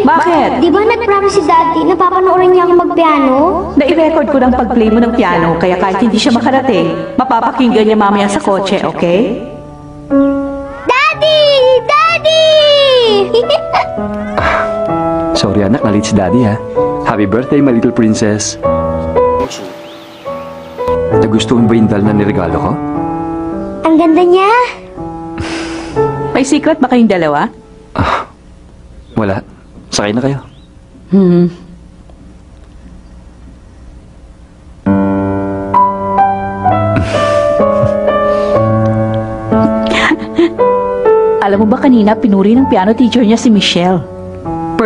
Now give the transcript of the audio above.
Bakit? Di ba nag-promise si Daddy na papanoorin niya ako mag-piano? Nai-record ko ng pag-play mo ng piano, kaya kahit hindi siya makarating, mapapakinggan niya mamaya sa kotse, okay? Daddy! Daddy! Sorry anak, nalit si Daddy ha. Happy birthday, my little princess. Nagustuhan ba yung dal na niregalo ko? Ang ganda niya. May secret ba kayong dalawa? Wala. Sakay na kayo. Alam mo ba kanina, pinuri ng piano teacher niya si Michelle.